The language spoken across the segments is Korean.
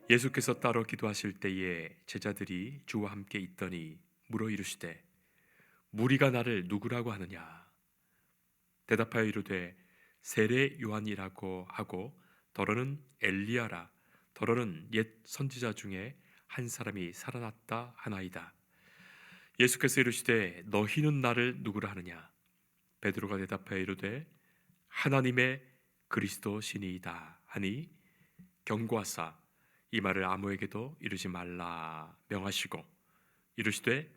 예수께서 따로 기도하실 때에 제자들이 주와 함께 있더니 물어 이르시되 무리가 나를 누구라고 하느냐. 대답하여 이르되 세례 요한이라고 하고 더러는 엘리야라, 더러는 옛 선지자 중에 한 사람이 살아났다 하나이다. 예수께서 이르시되 너희는 나를 누구라 하느냐. 베드로가 대답하여 이르되 하나님의 그리스도시니이다 하니 경고하사 이 말을 아무에게도 이르지 말라 명하시고 이르시되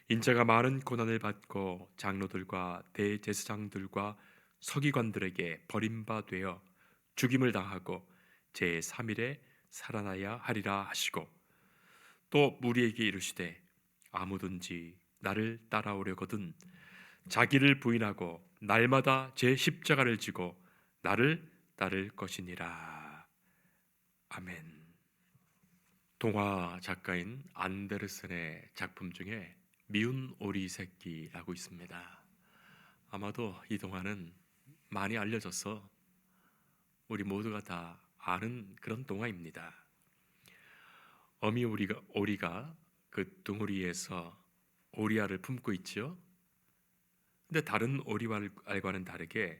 인자가 많은 고난을 받고 장로들과 대제사장들과 서기관들에게 버림받되어 죽임을 당하고 제3일에 살아나야 하리라 하시고 또 무리에게 이르시되 아무든지 나를 따라오려거든 자기를 부인하고 날마다 제 십자가를 지고 나를 따를 것이니라. 아멘. 동화 작가인 안데르센의 작품 중에 미운 오리 새끼라고 있습니다. 아마도 이 동화는 많이 알려져서 우리 모두가 다 아는 그런 동화입니다. 어미 오리가 그 둥우리에서 오리알을 품고 있죠. 근데 다른 오리알과는 다르게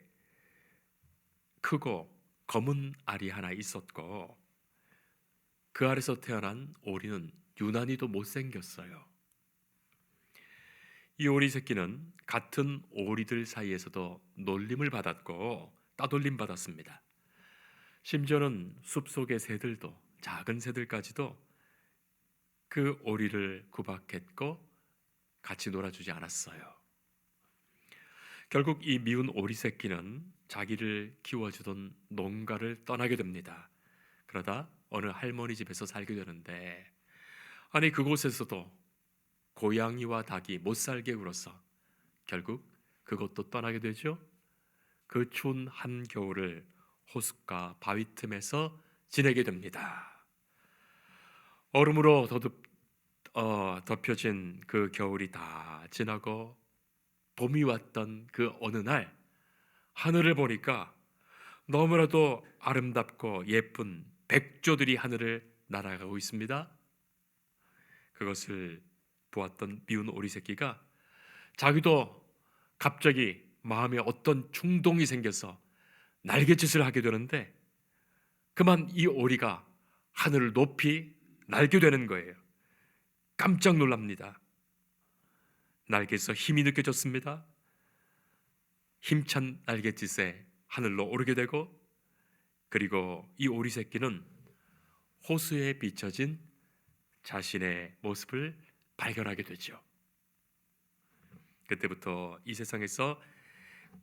크고 검은 알이 하나 있었고 그 알에서 태어난 오리는 유난히도 못생겼어요. 이 오리 새끼는 같은 오리들 사이에서도 놀림을 받았고 따돌림 받았습니다. 심지어는 숲속의 새들도, 작은 새들까지도 그 오리를 구박했고 같이 놀아주지 않았어요. 결국 이 미운 오리 새끼는 자기를 키워주던 농가를 떠나게 됩니다. 그러다 어느 할머니 집에서 살게 되는데, 아니 그곳에서도 고양이와 닭이 못 살게 굴어서 결국 그것도 떠나게 되죠. 그 추운 한겨울을 호숫가 바위 틈에서 지내게 됩니다. 얼음으로 덮여진 그 겨울이 다 지나고 봄이 왔던 그 어느 날 하늘을 보니까 너무나도 아름답고 예쁜 백조들이 하늘을 날아가고 있습니다. 그것을 보았던 미운 오리 새끼가 자기도 갑자기 마음에 어떤 충동이 생겨서 날갯짓을 하게 되는데 그만 이 오리가 하늘을 높이 날게 되는 거예요. 깜짝 놀랍니다. 날개에서 힘이 느껴졌습니다. 힘찬 날갯짓에 하늘로 오르게 되고, 그리고 이 오리 새끼는 호수에 비춰진 자신의 모습을 발견하게 되죠. 그때부터 이 세상에서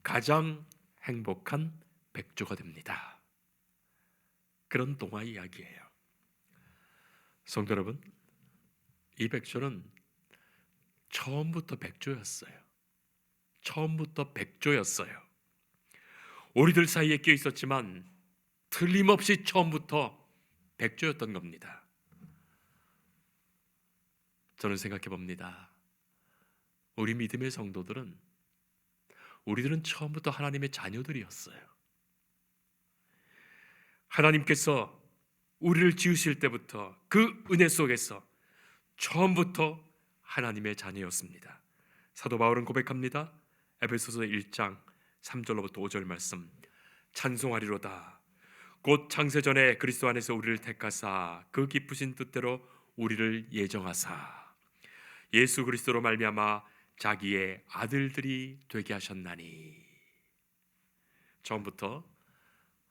가장 행복한 백조가 됩니다. 그런 동화 이야기예요. 성도 여러분, 이 백조는 처음부터 백조였어요. 처음부터 백조였어요. 오리들 사이에 껴 있었지만 틀림없이 처음부터 백조였던 겁니다. 저는 생각해 봅니다. 우리 믿음의 우리들은 처음부터 하나님의 자녀들이었어요. 하나님께서 우리를 지으실 때부터 그 은혜 속에서 처음부터 하나님의 자녀였습니다. 사도 바울은 고백합니다. 에베소서 1장 3절로부터 5절 말씀. 찬송하리로다. 곧 창세전에 그리스도 안에서 우리를 택하사 그 기쁘신 뜻대로 우리를 예정하사 예수 그리스도로 말미암아 자기의 아들들이 되게 하셨나니. 처음부터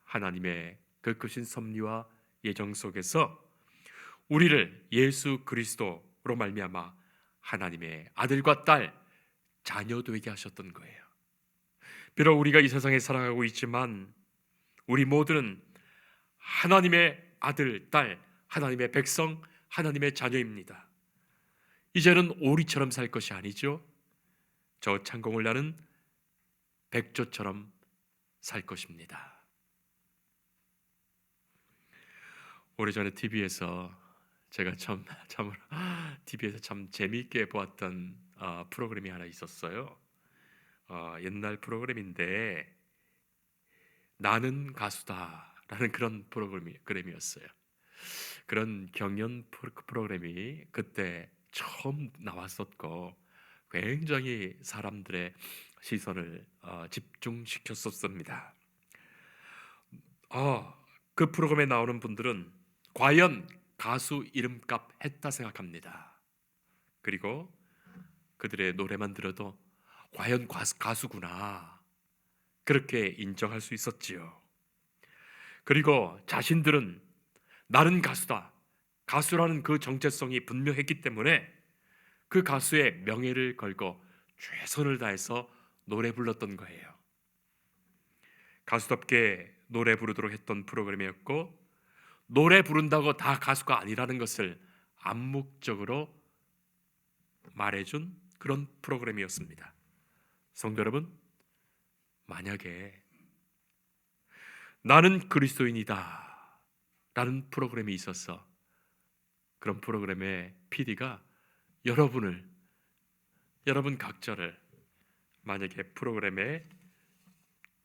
하나님의 그 크신 섭리와 예정 속에서 우리를 예수 그리스도로 말미암아 하나님의 아들과 딸, 자녀 되게 하셨던 거예요. 비록 우리가 이 세상에 살아가고 있지만 우리 모두는 하나님의 아들, 딸, 하나님의 백성, 하나님의 자녀입니다. 이제는 오리처럼 살 것이 아니죠. 저 창공을 나는 백조처럼 살 것입니다. 오래전에 TV에서 제가 참으로 TV에서 참 재미있게 보았던 프로그램이 하나 있었어요. 옛날 프로그램인데 나는 가수다라는 그런 프로그램이었어요. 그런 경연 프로그램이 그때 처음 나왔었고 굉장히 사람들의 시선을 집중시켰었습니다. 그 프로그램에 나오는 분들은 과연 가수 이름값 했다 생각합니다. 그리고 그들의 노래만 들어도 과연 가수구나 그렇게 인정할 수 있었지요. 그리고 자신들은 나는 가수다. 가수라는 그 정체성이 분명했기 때문에 그 가수의 명예를 걸고 최선을 다해서 노래 불렀던 거예요. 가수답게 노래 부르도록 했던 프로그램이었고, 노래 부른다고 다 가수가 아니라는 것을 암묵적으로 말해준 그런 프로그램이었습니다. 성도 여러분, 만약에 나는 그리스도인이다 라는 프로그램이 있어서 그런 프로그램의 PD가 여러분 각자를 만약에 프로그램에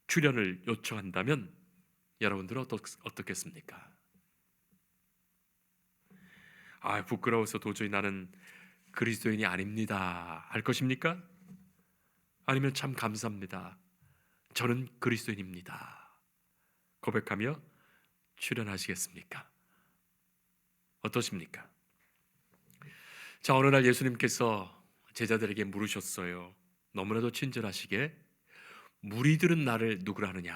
출연을 요청한다면 여러분들은 어떻겠습니까? 부끄러워서 도저히 나는 그리스도인이 아닙니다 할 것입니까? 아니면 참 감사합니다, 저는 그리스도인입니다 고백하며 출연하시겠습니까? 어떠십니까? 자, 어느 날 예수님께서 제자들에게 물으셨어요. 너무나도 친절하시게 무리들은 나를 누구라 하느냐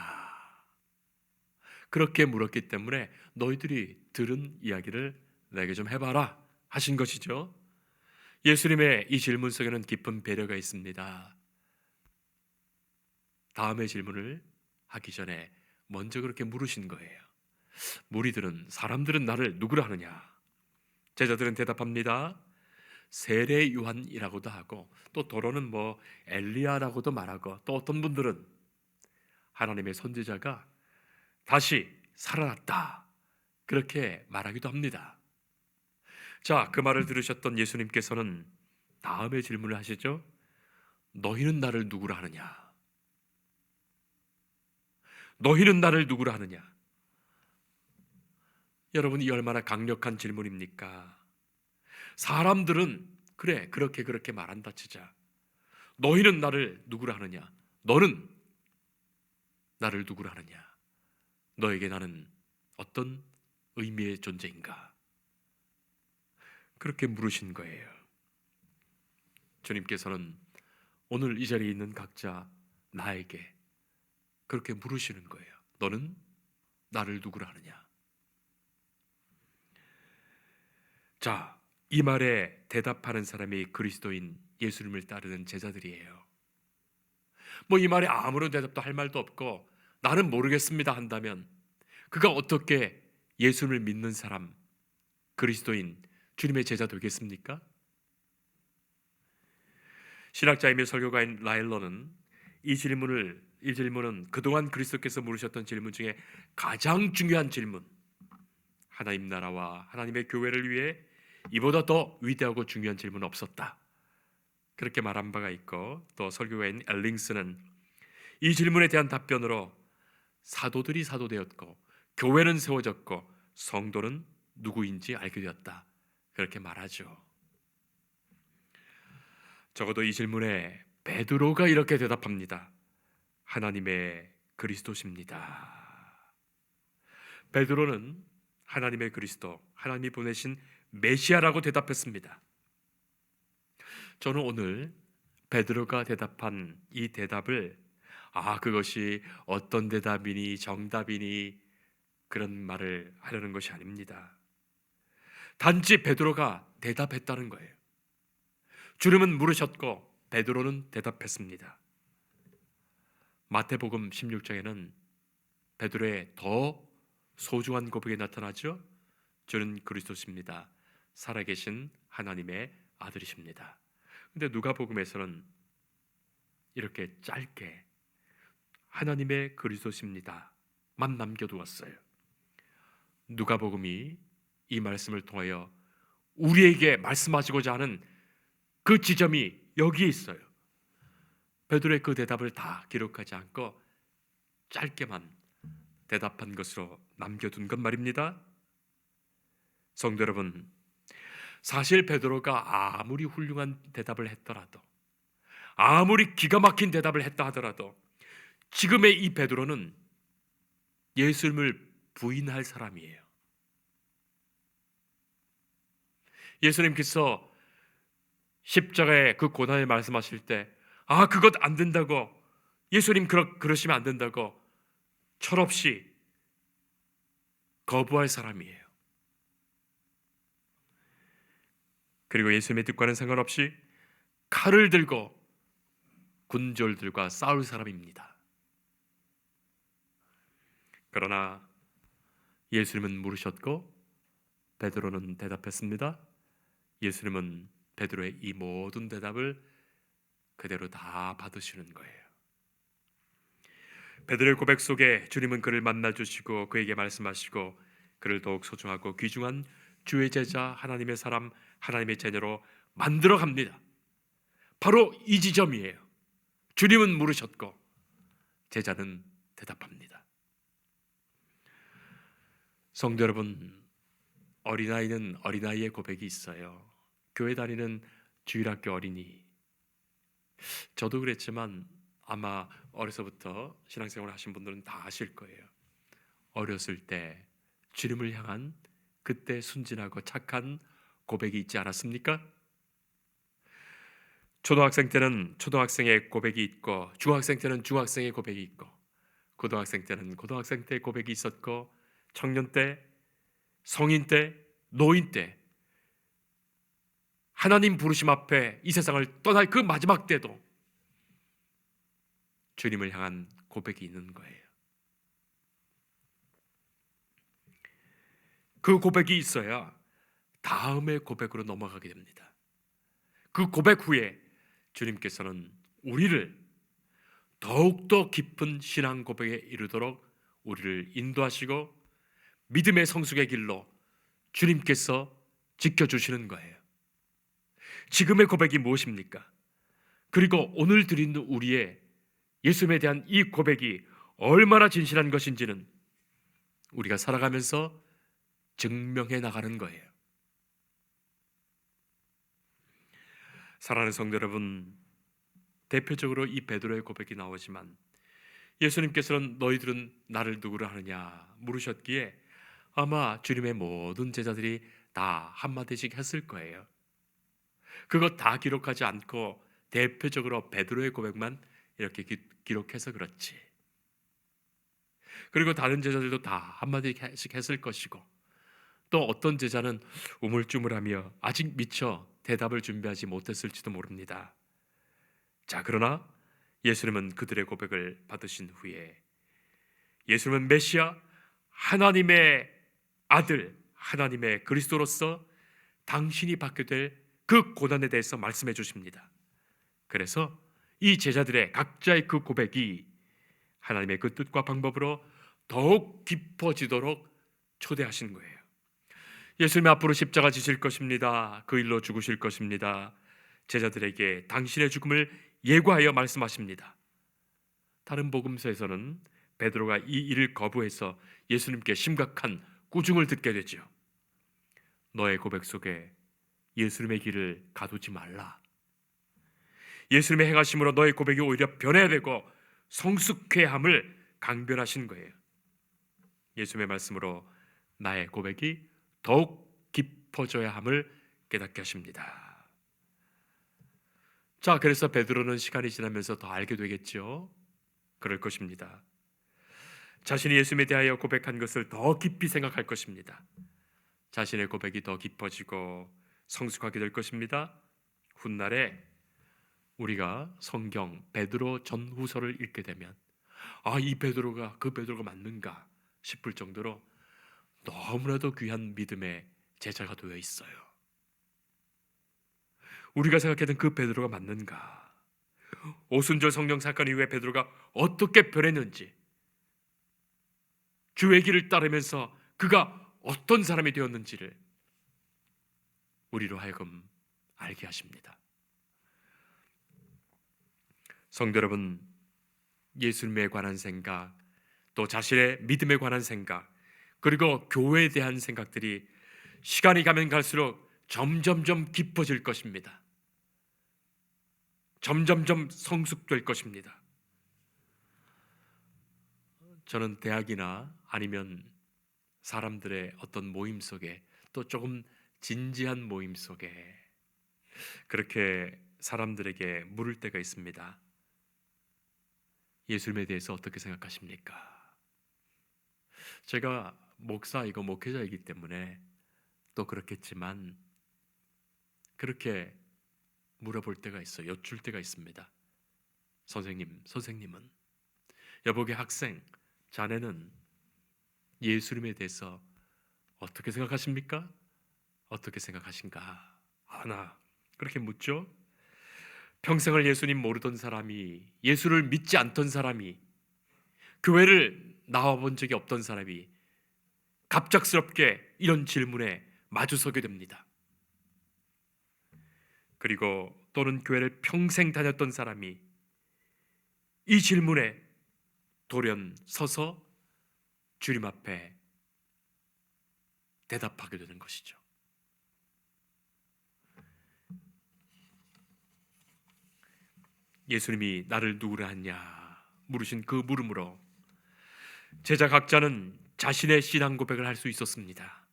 그렇게 물었기 때문에 너희들이 들은 이야기를 내게 좀 해봐라 하신 것이죠. 예수님의 이 질문 속에는 깊은 배려가 있습니다. 다음의 질문을 하기 전에 먼저 그렇게 물으신 거예요. 사람들은 나를 누구라 하느냐? 제자들은 대답합니다. 세례 요한이라고도 하고 또 더러는 엘리야라고도 말하고 또 어떤 분들은 하나님의 선지자가 다시 살아났다 그렇게 말하기도 합니다. 자, 그 말을 들으셨던 예수님께서는 다음에 질문을 하시죠. 너희는 나를 누구라 하느냐? 너희는 나를 누구라 하느냐? 여러분, 이 얼마나 강력한 질문입니까? 사람들은 그래 그렇게 말한다 치자. 너희는 나를 누구라 하느냐? 너는 나를 누구라 하느냐? 너에게 나는 어떤 의미의 존재인가? 그렇게 물으신 거예요. 주님께서는 오늘 이 자리에 있는 각자 나에게 그렇게 물으시는 거예요. 너는 나를 누구라 하느냐? 자, 이 말에 대답하는 사람이 그리스도인 예수님을 따르는 제자들이에요. 이 말에 아무런 대답도 할 말도 없고 나는 모르겠습니다 한다면 그가 어떻게 예수님을 믿는 사람, 그리스도인, 주님의 제자 되겠습니까? 신학자이며 설교가인 라일러는 이 질문은 그동안 그리스도께서 물으셨던 질문 중에 가장 중요한 질문, 하나님 나라와 하나님의 교회를 위해 이보다 더 위대하고 중요한 질문은 없었다 그렇게 말한 바가 있고, 또 설교가인 엘링스는 이 질문에 대한 답변으로 사도들이 사도되었고 교회는 세워졌고 성도는 누구인지 알게 되었다 그렇게 말하죠. 적어도 이 질문에 베드로가 이렇게 대답합니다. 하나님의 그리스도십니다. 베드로는 하나님의 그리스도, 하나님이 보내신 메시아라고 대답했습니다. 저는 오늘 베드로가 대답한 이 대답을 그것이 어떤 대답이니 정답이니 그런 말을 하려는 것이 아닙니다. 단지 베드로가 대답했다는 거예요. 주님은 물으셨고 베드로는 대답했습니다. 마태복음 16장에는 베드로의 더 소중한 고백이 나타나죠. 주는 그리스도십니다. 살아계신 하나님의 아들이십니다. 근데 누가복음에서는 이렇게 짧게 하나님의 그리스도십니다만 남겨두었어요. 누가복음이 이 말씀을 통하여 우리에게 말씀하시고자 하는 그 지점이 여기에 있어요. 베드로의 그 대답을 다 기록하지 않고 짧게만 대답한 것으로 남겨둔 것 말입니다. 성도 여러분, 사실 베드로가 아무리 훌륭한 대답을 했더라도, 아무리 기가 막힌 대답을 했다 하더라도 지금의 이 베드로는 예수님을 부인할 사람이에요. 예수님께서 십자가의 그 고난을 말씀하실 때, 그것 안 된다고, 예수님 그러시면 안 된다고 철없이 거부할 사람이에요. 그리고 예수님의 뜻과는 상관없이 칼을 들고 군졸들과 싸울 사람입니다. 그러나 예수님은 물으셨고 베드로는 대답했습니다. 예수님은 베드로의 이 모든 대답을 그대로 다 받으시는 거예요. 베드로의 고백 속에 주님은 그를 만나주시고 그에게 말씀하시고 그를 더욱 소중하고 귀중한 주의 제자, 하나님의 사람, 하나님의 자녀로 만들어 갑니다. 바로 이 지점이에요. 주님은 물으셨고 제자는 대답합니다. 성도 여러분, 어린아이는 어린아이의 고백이 있어요. 교회 다니는 주일학교 어린이, 저도 그랬지만 아마 어려서부터 신앙생활을 하신 분들은 다 아실 거예요. 어렸을 때 주님을 향한 그때 순진하고 착한 고백이 있지 않았습니까? 초등학생 때는 초등학생의 고백이 있고, 중학생 때는 중학생의 고백이 있고, 고등학생 때는 고등학생 때의 고백이 있었고, 청년 때, 성인 때, 노인 때, 하나님 부르심 앞에 이 세상을 떠날 그 마지막 때도 주님을 향한 고백이 있는 거예요. 그 고백이 있어야 다음의 고백으로 넘어가게 됩니다. 그 고백 후에 주님께서는 우리를 더욱더 깊은 신앙 고백에 이르도록 우리를 인도하시고 믿음의 성숙의 길로 주님께서 지켜주시는 거예요. 지금의 고백이 무엇입니까? 그리고 오늘 드리는 우리의 예수님에 대한 이 고백이 얼마나 진실한 것인지는 우리가 살아가면서 증명해 나가는 거예요. 사랑하는 성도 여러분, 대표적으로 이 베드로의 고백이 나오지만 예수님께서는 너희들은 나를 누구라 하느냐 물으셨기에 아마 주님의 모든 제자들이 다 한마디씩 했을 거예요. 그것 다 기록하지 않고 대표적으로 베드로의 고백만 이렇게 기록해서 그렇지. 그리고 다른 제자들도 다 한마디씩 했을 것이고, 또 어떤 제자는 우물쭈물하며 아직 미처 대답을 준비하지 못했을지도 모릅니다. 자, 그러나 예수님은 그들의 고백을 받으신 후에 예수님은 메시아, 하나님의 아들, 하나님의 그리스도로서 당신이 받게 될 그 고난에 대해서 말씀해 주십니다. 그래서 이 제자들의 각자의 그 고백이 하나님의 그 뜻과 방법으로 더욱 깊어지도록 초대하신 거예요. 예수님 앞으로 십자가 지실 것입니다. 그 일로 죽으실 것입니다. 제자들에게 당신의 죽음을 예고하여 말씀하십니다. 다른 복음서에서는 베드로가 이 일을 거부해서 예수님께 심각한 꾸중을 듣게 되죠. 너의 고백 속에 예수님의 길을 가두지 말라. 예수님의 행하심으로 너의 고백이 오히려 변해되고 성숙해함을 강변하신 거예요. 예수님의 말씀으로 나의 고백이 더욱 깊어져야 함을 깨닫게 하십니다. 자, 그래서 베드로는 시간이 지나면서 더 알게 되겠죠. 그럴 것입니다. 자신이 예수님에 대하여 고백한 것을 더 깊이 생각할 것입니다. 자신의 고백이 더 깊어지고 성숙하게 될 것입니다. 훗날에 우리가 성경 베드로 전후서를 읽게 되면 이 베드로가 그 베드로가 맞는가 싶을 정도로 너무나도 귀한 믿음의 제자가 되어 있어요. 우리가 생각했던 그 베드로가 맞는가? 오순절 성령 사건 이후에 베드로가 어떻게 변했는지, 주의 길을 따르면서 그가 어떤 사람이 되었는지를 우리로 하여금 알게 하십니다. 성도 여러분, 예수님에 관한 생각, 또 자신의 믿음에 관한 생각, 그리고 교회에 대한 생각들이 시간이 가면 갈수록 점점점 깊어질 것입니다. 점점점 성숙될 것입니다. 저는 대학이나 아니면 사람들의 어떤 모임 속에, 또 조금 진지한 모임 속에 그렇게 사람들에게 물을 때가 있습니다. 예수님에 대해서 어떻게 생각하십니까? 제가 목사이고 목회자이기 때문에 또 그렇겠지만 그렇게 물어볼 때가 있어요. 여쭐 때가 있습니다. 선생님은, 여보게 학생, 자네는 예수님에 대해서 어떻게 생각하십니까? 어떻게 생각하신가? 하나 그렇게 묻죠. 평생을 예수님 모르던 사람이, 예수를 믿지 않던 사람이, 교회를 나와본 적이 없던 사람이 갑작스럽게 이런 질문에 마주서게 됩니다. 그리고 또는 교회를 평생 다녔던 사람이 이 질문에 돌연 서서 주님 앞에 대답하게 되는 것이죠. 예수님이 나를 누구라 하냐 물으신 그 물음으로 제자 각자는 자신의 신앙 고백을 할 수 있었습니다.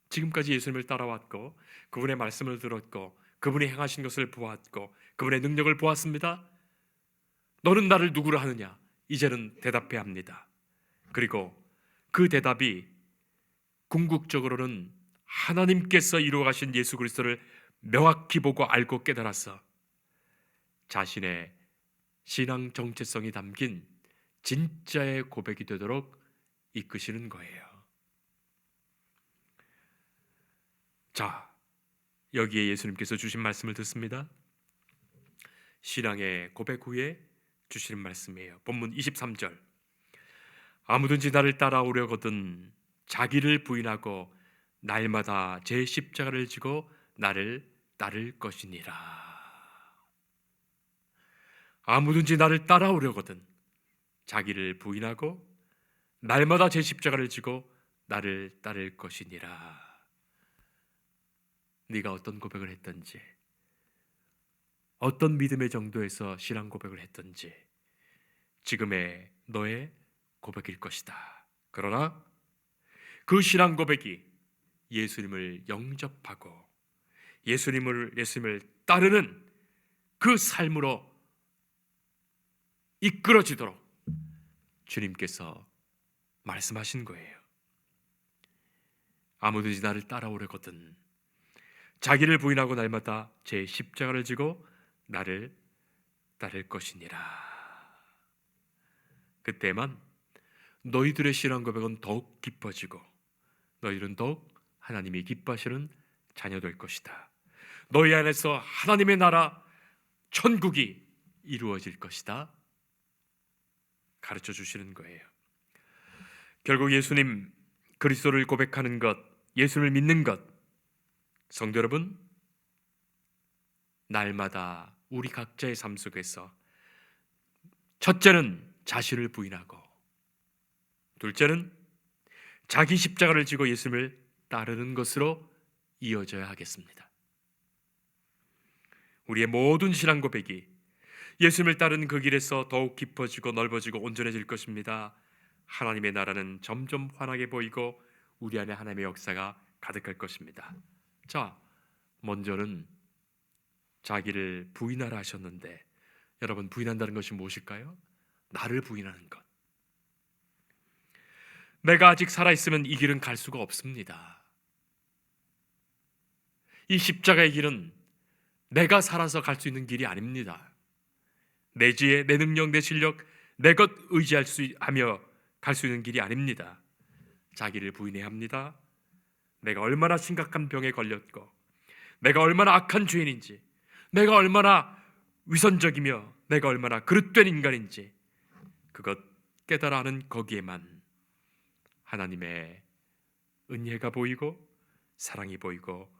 지금까지 예수님을 따라왔고 그분의 말씀을 들었고 그분이 행하신 것을 보았고 그분의 능력을 보았습니다. 너는 나를 누구라 하느냐? 이제는 대답해야 합니다. 그리고 그 대답이 궁극적으로는 하나님께서 이루어 가신 예수 그리스도를 명확히 보고 알고 깨달아서 자신의 신앙 정체성이 담긴 진짜의 고백이 되도록 이끄시는 거예요. 자, 여기에 예수님께서 주신 말씀을 듣습니다. 신앙의 고백 후에 주시는 말씀이에요. 본문 23절. 아무든지 나를 따라오려거든 자기를 부인하고 날마다 제 십자가를 지고 나를 따를 것이니라. 아무든지 나를 따라오려거든 자기를 부인하고 날마다 제 십자가를 지고 나를 따를 것이니라. 네가 어떤 고백을 했든지, 어떤 믿음의 정도에서 신앙 고백을 했든지 지금의 너의 고백일 것이다. 그러나 그 신앙 고백이 예수님을 영접하고 예수님을 따르는 그 삶으로 이끌어지도록 주님께서 말씀하신 거예요. 아무든지 나를 따라오려거든 자기를 부인하고 날마다 제 십자가를 지고 나를 따를 것이니라. 그때만 너희들의 신앙 고백은 더욱 깊어지고 너희들은 더욱 하나님이 기뻐하시는 자녀 될 것이다. 너희 안에서 하나님의 나라 천국이 이루어질 것이다. 가르쳐 주시는 거예요. 결국 예수님 그리스도를 고백하는 것, 예수를 믿는 것, 성도 여러분, 날마다 우리 각자의 삶 속에서 첫째는 자신을 부인하고 둘째는 자기 십자가를 지고 예수님을 따르는 것으로 이어져야 하겠습니다. 우리의 모든 신앙 고백이 예수님을 따르는 그 길에서 더욱 깊어지고 넓어지고 온전해질 것입니다. 하나님의 나라는 점점 환하게 보이고 우리 안에 하나님의 역사가 가득할 것입니다. 자, 먼저는 자기를 부인하라 하셨는데 여러분, 부인한다는 것이 무엇일까요? 나를 부인하는 것. 내가 아직 살아있으면 이 길은 갈 수가 없습니다. 이 십자가의 길은 내가 살아서 갈 수 있는 길이 아닙니다. 내 지혜, 내 능력, 내 실력, 내 것 의지하며 갈 수 있는 길이 아닙니다. 자기를 부인해야 합니다. 내가 얼마나 심각한 병에 걸렸고 내가 얼마나 악한 죄인인지, 내가 얼마나 위선적이며 내가 얼마나 그릇된 인간인지 그것 깨달아 하는 거기에만 하나님의 은혜가 보이고 사랑이 보이고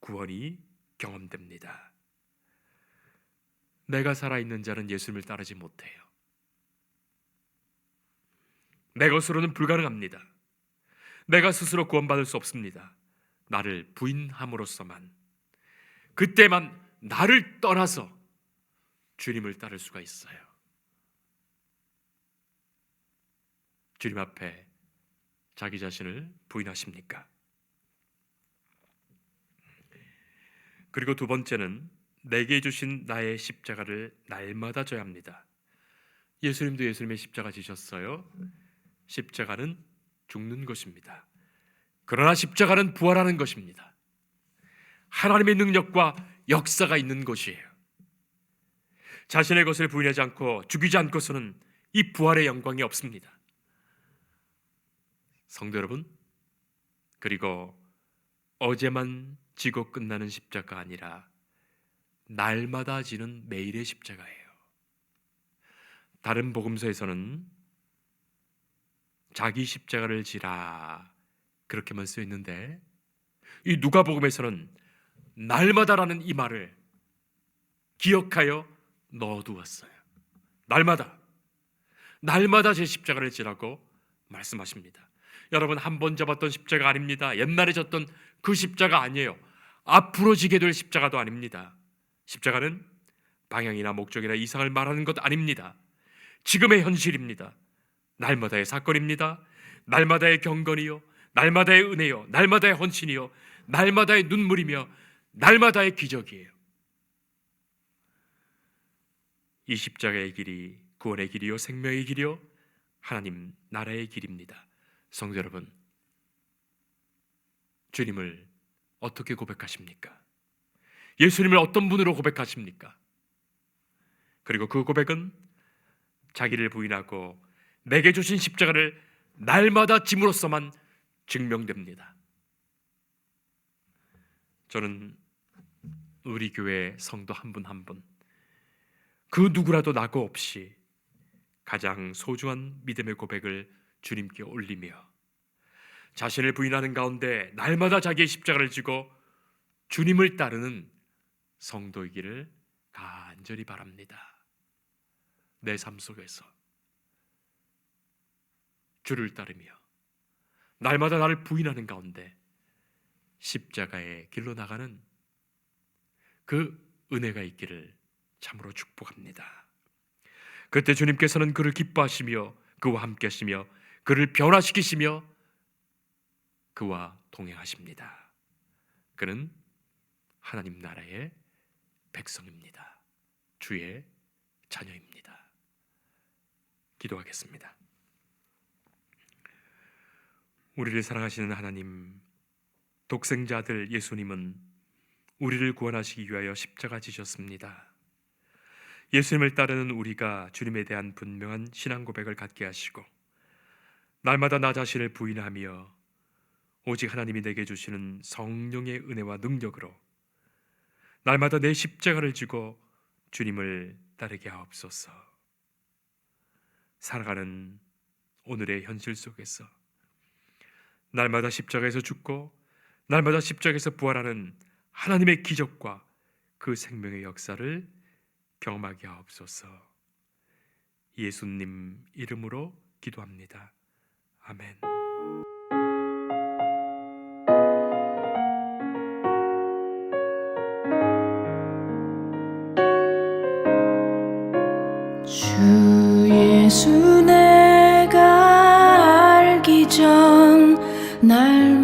구원이 경험됩니다. 내가 살아있는 자는 예수님을 따르지 못해요. 내 것으로는 불가능합니다. 내가 스스로 구원받을 수 없습니다. 나를 부인함으로써만, 그때만 나를 떠나서 주님을 따를 수가 있어요. 주님 앞에 자기 자신을 부인하십니까? 그리고 두 번째는 내게 주신 나의 십자가를 날마다 져야 합니다. 예수님도 예수님의 십자가 지셨어요. 십자가는 죽는 것입니다. 그러나 십자가는 부활하는 것입니다. 하나님의 능력과 역사가 있는 것이에요. 자신의 것을 부인하지 않고 죽이지 않고서는 이 부활의 영광이 없습니다. 성도 여러분, 그리고 어제만 지고 끝나는 십자가 아니라 날마다 지는 매일의 십자가예요. 다른 복음서에서는 자기 십자가를 지라 그렇게만 쓰여 있는데, 이 누가복음에서는 날마다라는 이 말을 기억하여 넣어두었어요. 날마다 제 십자가를 지라고 말씀하십니다. 여러분, 한 번 잡았던 십자가 아닙니다. 옛날에 졌던 그 십자가 아니에요. 앞으로 지게 될 십자가도 아닙니다. 십자가는 방향이나 목적이나 이상을 말하는 것 아닙니다. 지금의 현실입니다. 날마다의 사건입니다. 날마다의 경건이요, 날마다의 은혜요, 날마다의 헌신이요, 날마다의 눈물이며 날마다의 기적이에요. 이 십자가의 길이 구원의 길이요, 생명의 길이요, 하나님 나라의 길입니다. 성도 여러분, 주님을 어떻게 고백하십니까? 예수님을 어떤 분으로 고백하십니까? 그리고 그 고백은 자기를 부인하고 내게 주신 십자가를 날마다 짐으로써만 증명됩니다. 저는 우리 교회 성도 한 분 한 분, 그 누구라도 낙오 없이 가장 소중한 믿음의 고백을 주님께 올리며 자신을 부인하는 가운데 날마다 자기의 십자가를 지고 주님을 따르는 성도이기를 간절히 바랍니다. 내 삶 속에서 주를 따르며 날마다 나를 부인하는 가운데 십자가의 길로 나가는 그 은혜가 있기를 참으로 축복합니다. 그때 주님께서는 그를 기뻐하시며 그와 함께 하시며 그를 변화시키시며 그와 동행하십니다. 그는 하나님 나라의 백성입니다. 주의 자녀입니다. 기도하겠습니다. 우리를 사랑하시는 하나님, 독생자 아들 예수님은 우리를 구원하시기 위하여 십자가 지셨습니다. 예수님을 따르는 우리가 주님에 대한 분명한 신앙 고백을 갖게 하시고 날마다 나 자신을 부인하며 오직 하나님이 내게 주시는 성령의 은혜와 능력으로 날마다 내 십자가를 지고 주님을 따르게 하옵소서. 살아가는 오늘의 현실 속에서 날마다 십자가에서 죽고 날마다 십자가에서 부활하는 하나님의 기적과 그 생명의 역사를 경험하게 하옵소서. 예수님 이름으로 기도합니다. 아멘. 주 예수 내가 알기 전 날